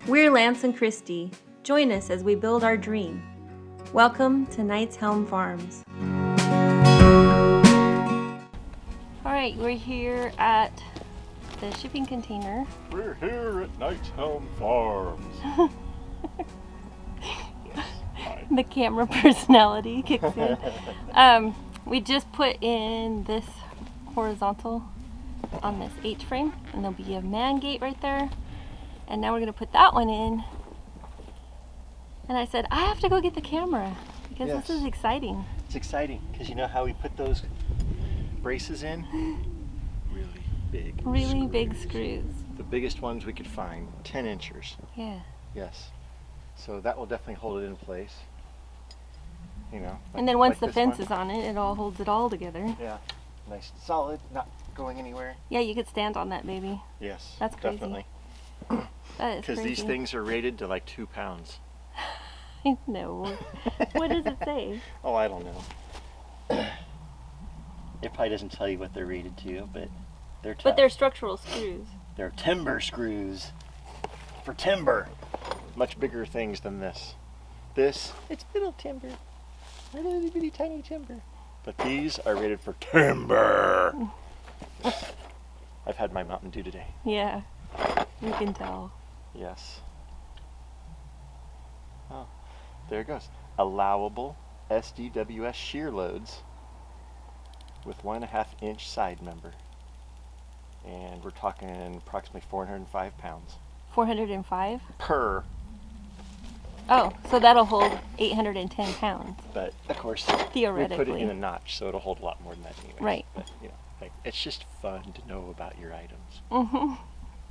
We're Lance and Christy. Join us as we build our dream. Welcome to Knight's Helm Farms. All right, we're here at the shipping container. We're here at Knight's Helm Farms. Yes, hi. The camera personality kicks in. We just put in this horizontal on this H-frame, and there'll be a man gate right there. And now we're gonna put that one in. And I said, I have to go get the camera because Yes. this is exciting. It's exciting because you know how we put those braces in? Really big Screws. The biggest ones we could find, 10 inchers. Yeah. Yes. So that will definitely hold it in place. You know. And then once like the this fence one. is on it, it all holds it all together. Yeah. Nice and solid, not going anywhere. Yeah, you could stand on that baby. Yes. That's crazy. Definitely. That is Because these crazy. things are rated to like 2 pounds. No. What does it say? Oh, I don't know. It probably doesn't tell you what they're rated to, but they're tough. But they're structural screws. They're timber screws for timber. Much bigger things than this. This, it's little timber. Little bitty tiny timber. But these are rated for timber. I've had my Mountain Dew today. Yeah, you can tell. Yes. Oh, there it goes. Allowable SDWS shear loads with 1.5 inch side member. And we're talking approximately 405 pounds. 405? Per. Oh, so that'll hold 810 pounds. But of course, Theoretically. we put it in a notch, so it'll hold a lot more than that anyway. Right. But you know, like, it's just fun to know about your items. Mm-hmm.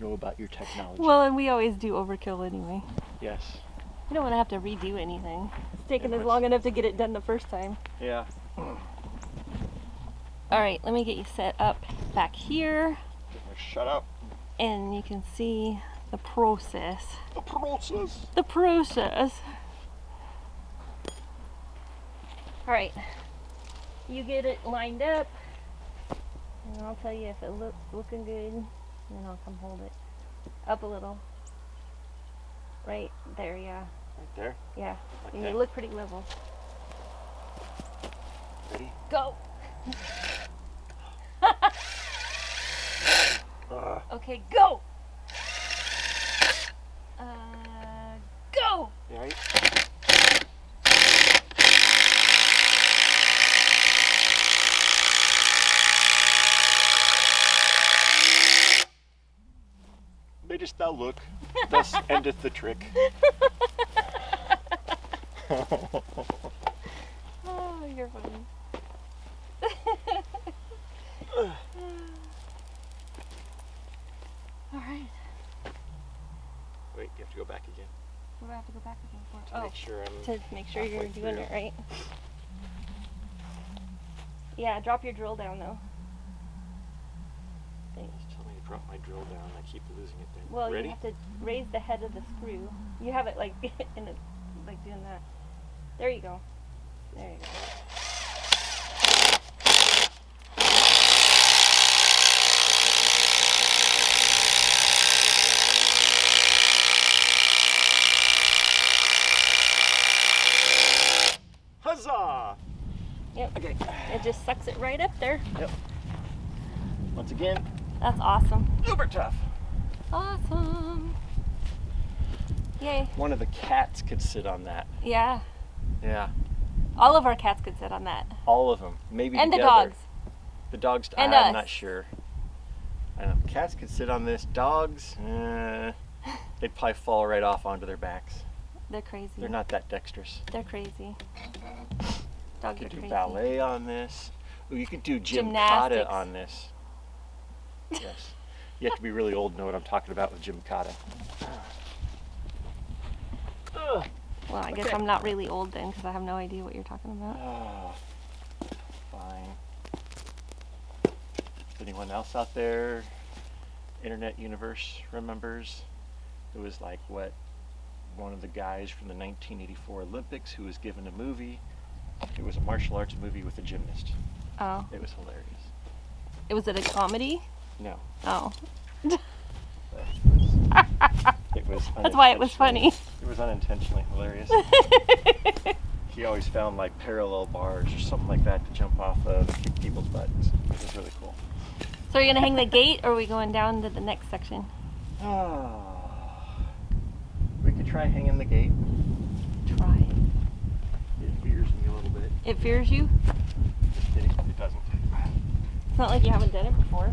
Know about your technology. Well, and we always do overkill anyway. Yes. You don't want to have to redo anything. It's taken Yeah, us but- long enough to get it done the first time. Yeah. All right, let me get you set up back here, Shut up. and you can see the process. The process. The process. All right, you get it lined up, and I'll tell you if it looks looking good, and then I'll come hold it up a little. Right there, yeah, Right there. yeah. And Okay. you look pretty level. Ready? Go. Uh, Okay, go. Go. you right? Mayest thou look, thus endeth the trick. Oh, you're funny. All right. Wait, you have to go back again. We'll have to go back again for To make sure I'm to make sure you're halfway doing through. it right. Yeah, drop your drill down though. Thanks. Just tell me to drop my drill down. I keep losing it then. Well, Ready? you have to raise the head of the screw. You have it like in a, like doing that. There you go. There you go. Huzzah! Yep. Okay. It just sucks it right up there. Yep. Once again, That's awesome. uber tough. Awesome. Yay. One of the cats could sit on that. Yeah. Yeah. All of our cats could sit on that. All of them. Maybe And the together. dogs. The dogs. And I'm us. not sure. I don't know. Cats could sit on this. Dogs, they'd probably fall right off onto their backs. They're crazy. They're not that dexterous. They're crazy. Dogs You are could do crazy. ballet on this. Ooh, you could do Gymnastics. gymkata on this. Yes. You have to be really old to know what I'm talking about with gymkata. Ugh. Well, I guess Okay. I'm not really old then because I have no idea what you're talking about. Oh, fine. Anyone else out there, internet universe, remembers? It was like what, one of the guys from the 1984 Olympics who was given a movie. It was a martial arts movie with a gymnast. Oh. It was hilarious. Was it a comedy? No, Oh. but it was That's why it was funny. It was unintentionally hilarious. He always found like parallel bars or something like that to jump off of, kick people's butts. It was really cool. So are you gonna hang the gate, or are we going down to the next section? Oh, we could try hanging the gate. Try. It fears me a little bit. It fears you? Just kidding, it doesn't. It's not like you haven't done it before.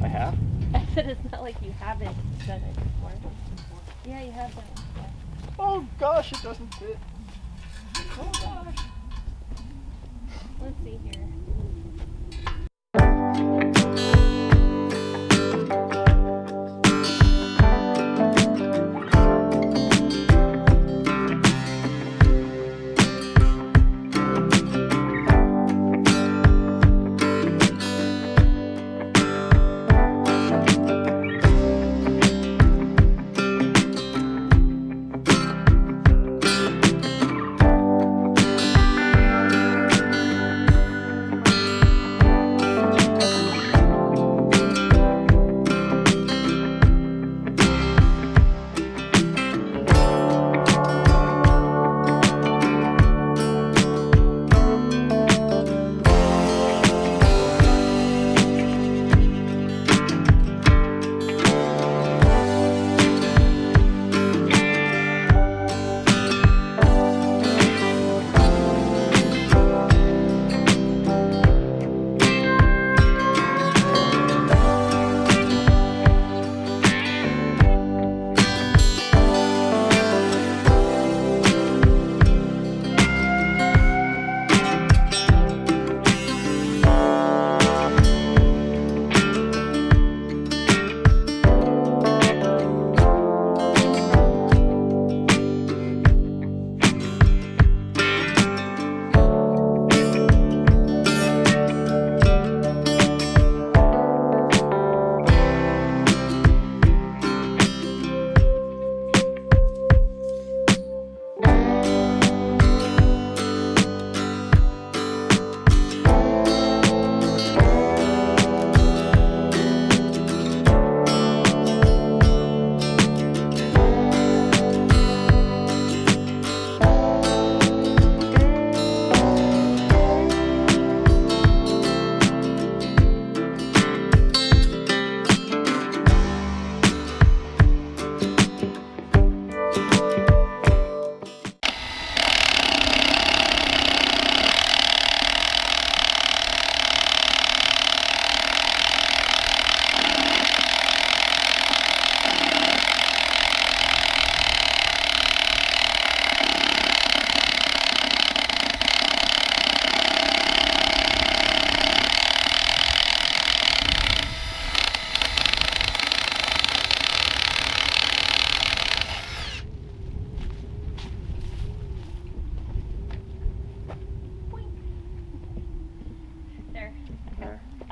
I have? I said it's not like you haven't done it before. Yeah, you have done it before. Oh gosh, it doesn't fit. Oh gosh. Let's see here.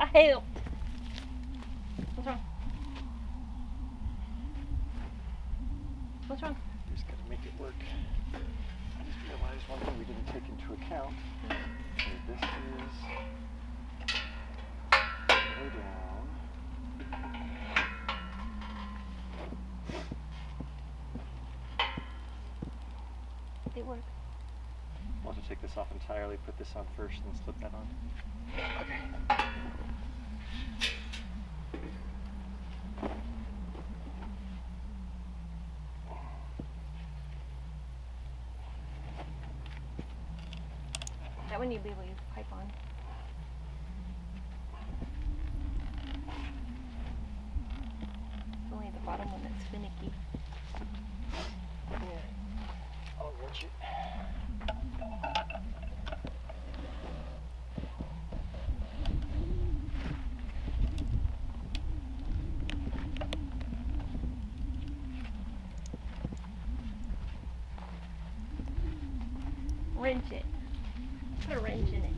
I helped. What's wrong? What's wrong? Just gotta make it work. I just realized one thing we didn't take into account. Okay, this is way down. It worked. I'll have to take this off entirely, put this on first, and slip that on. Okay. That one you'd be able to use the pipe on. It's only the bottom one that's finicky. Yeah. I'll wrench it. Wrench it. Put a wrench in it.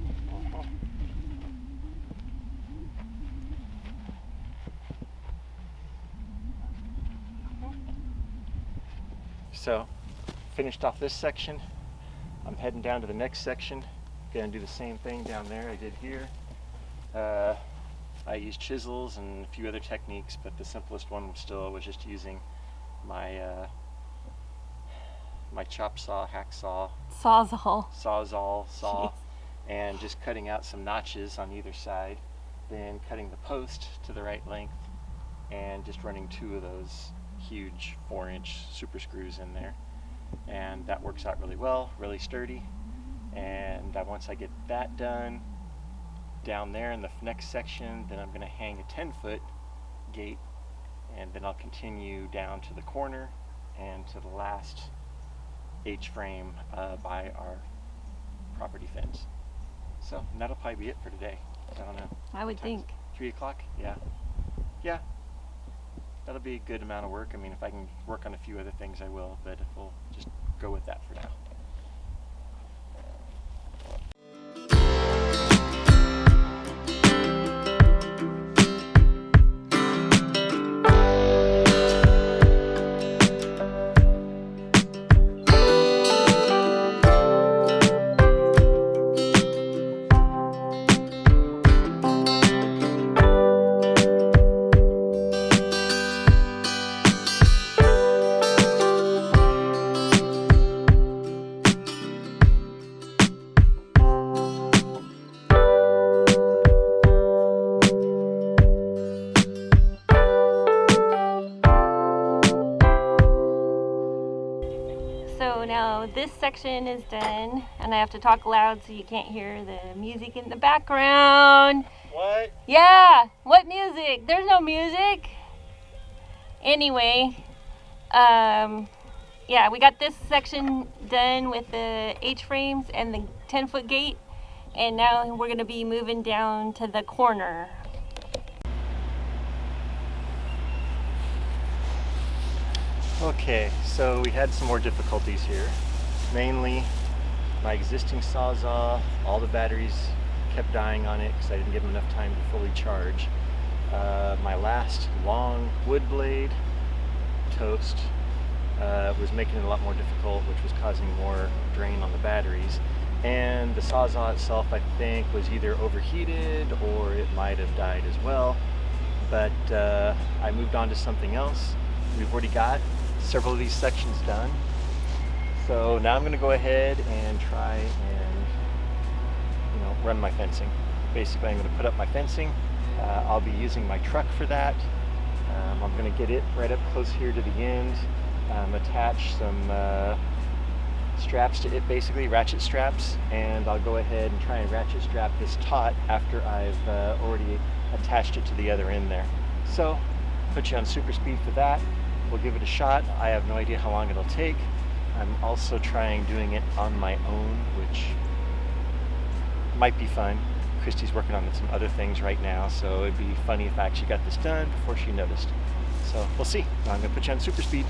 So, finished off this section. I'm heading down to the next section. Gonna do the same thing down there I did here. I used chisels and a few other techniques, but the simplest one still was just using my chop saw, hacksaw, Sawzall. sawzall, saw, Jeez. and just cutting out some notches on either side, then cutting the post to the right length, and just running 2 of those huge 4-inch super screws in there. And that works out really well, really sturdy. And once I get that done, down there in the next section, then I'm going to hang a 10-foot gate, and then I'll continue down to the corner and to the last H-frame by our property fence. So that'll probably be it for today. I don't know. I would think. 3 o'clock? Yeah. Yeah. That'll be a good amount of work. I mean, if I can work on a few other things, I will, but we'll just go with that for now. So now this section is done, and I have to talk loud so you can't hear the music in the background. What? Yeah, what music? There's no music. Anyway, yeah, we got this section done with the H-frames and the 10-foot gate, and now we're gonna be moving down to the corner. Okay, so we had some more difficulties here. Mainly, my existing Sawzall, all the batteries kept dying on it because I didn't give them enough time to fully charge. My last long wood blade, toast, was making it a lot more difficult, which was causing more drain on the batteries. And the Sawzall itself, I think, was either overheated or it might have died as well. But I moved on to something else. We've already got several of these sections done. So now I'm going to go ahead and try and, run my fencing. Basically, I'm going to put up my fencing. I'll be using my truck for that. I'm going to get it right up close here to the end, attach some straps to it, basically ratchet straps, and I'll go ahead and try and ratchet strap this taut after I've already attached it to the other end there. So put you on super speed for that. We'll give it a shot. I have no idea how long it'll take. I'm also trying doing it on my own, which might be fun. Christy's working on some other things right now, so it'd be funny if I actually got this done before she noticed. So we'll see. Now I'm gonna put you on super speed.